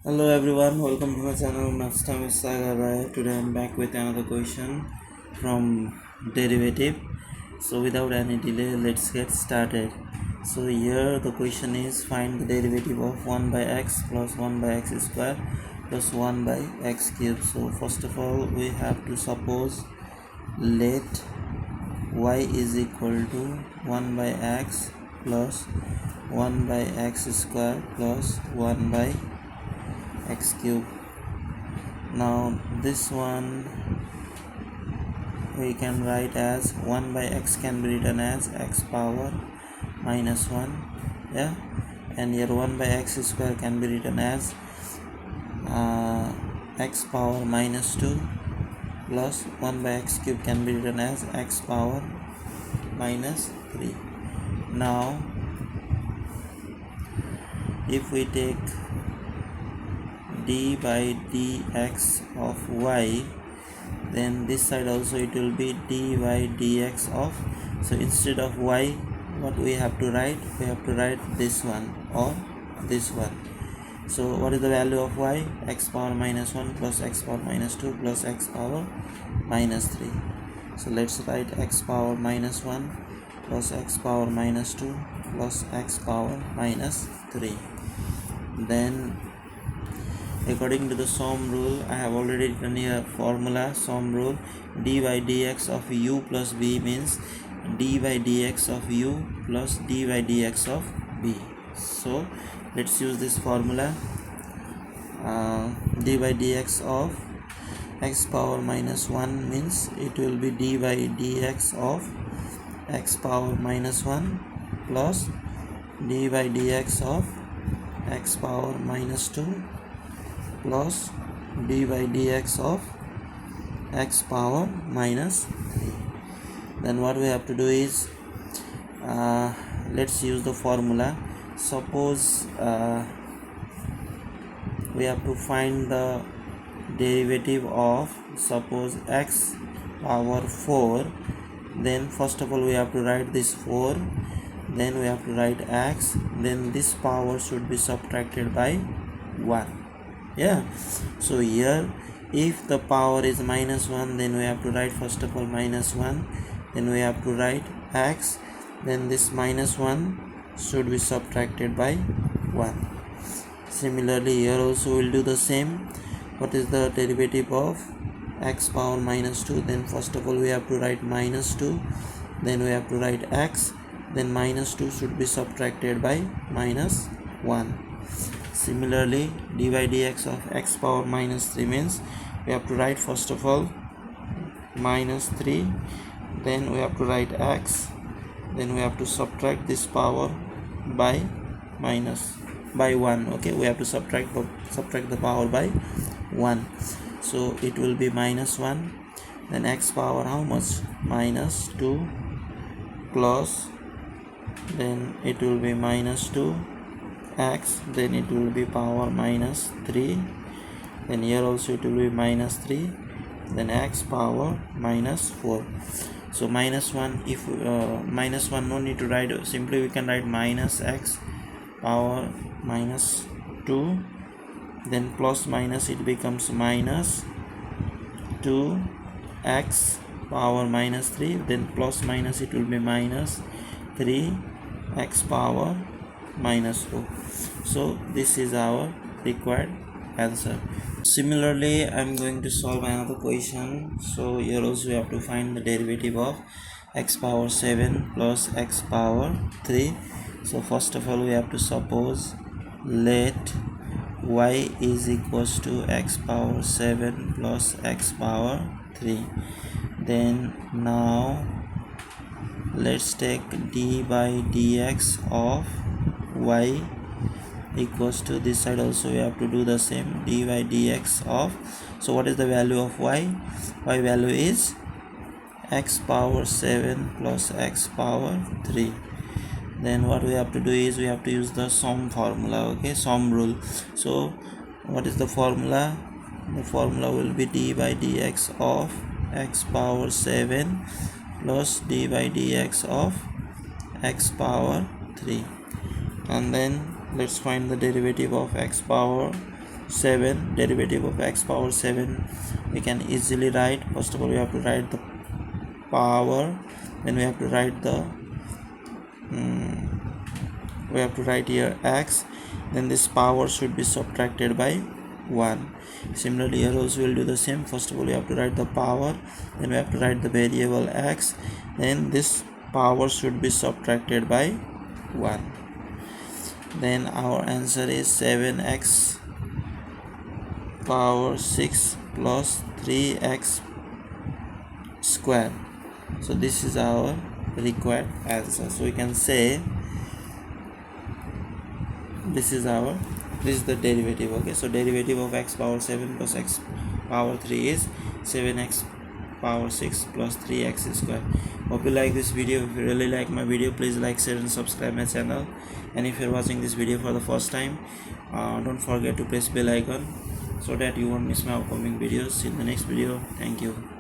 Hello everyone, welcome to my channel mathstimewidsagarraya. Today I'm back with another question from derivative. So without any delay, let's get started. So here the question is, find the derivative of 1 by x plus 1 by x square plus 1 by x cube. So first of all, we have to suppose let y is equal to 1 by x plus 1 by x square plus 1 by x cube. Now this one we can write as 1 by x can be written as x power minus 1, yeah, and here 1 by x square can be written as x power minus 2 plus 1 by x cube can be written as x power minus 3. Now if we take d by dx of y, then this side also it will be dy dx of, so instead of y, what we have to write, we have to write this one or this one. So what is the value of y? X power minus 1 plus x power minus 2 plus x power minus 3. So let's write x power minus 1 plus x power minus 2 plus x power minus 3. Then according to the sum rule, I have already written here formula, sum rule, d by dx of u plus b means d by dx of u plus d by dx of b. So let's use this formula. D by dx of x power minus 1 means it will be d by dx of x power minus 1 plus d by dx of x power minus 2 plus d by dx of x power minus 3. Then what we have to do is, let's use the formula. Suppose we have to find the derivative of, suppose x power 4, then first of all we have to write this 4, then we have to write x, then this power should be subtracted by 1. Yeah, so here if the power is minus 1, then we have to write first of all minus 1, then we have to write x, then this minus 1 should be subtracted by 1. Similarly here also we'll do the same. What is the derivative of x power minus 2? Then first of all we have to write minus 2, then we have to write x, then minus 2 should be subtracted by minus 1. Similarly, d by dx of x power minus 3 means we have to write first of all minus 3, then we have to write x, then we have to subtract this power by 1. Okay, we have to subtract the power by 1, so it will be minus 1, then x power how much? Minus 2 plus, then it will be minus 2 x, then it will be power minus 3, then here also it will be minus 3, then x power minus 4. So minus 1, if minus 1 no need to write, simply we can write minus x power minus 2, then plus minus it becomes minus 2 x power minus 3, then plus minus it will be minus 3 x power minus 4. So this is our required answer. Similarly, I am going to solve another question. So here also we have to find the derivative of x power 7 plus x power 3. So first of all we have to suppose let y is equals to x power 7 plus x power 3. Then now let's take d by dx of y equals to, this side also we have to do the same, d by dx of, so what is the value of y? Y value is x power 7 plus x power 3. Then what we have to do is we have to use the sum formula, okay, sum rule. So what is the formula? The formula will be d by dx of x power 7 plus d by dx of x power 3. And then let's find the derivative of x power 7, derivative of x power 7 we can easily write. First of all, we have to write the power, then we have to write the we have to write here x, then this power should be subtracted by 1. Similarly here also we will do the same. First of all, we have to write the power, then we have to write the variable x, then this power should be subtracted by 1. Then our answer is 7x power 6 plus 3x square. So this is our required answer. So we can say this is the derivative. Okay, so derivative of x power 7 plus x power 3 is 7x power 6 plus 3x square. Hope you like this video. If you really like my video, please like, share and subscribe my channel. And if you're watching this video for the first time, don't forget to press bell icon so that you won't miss my upcoming videos. In the next video, thank you.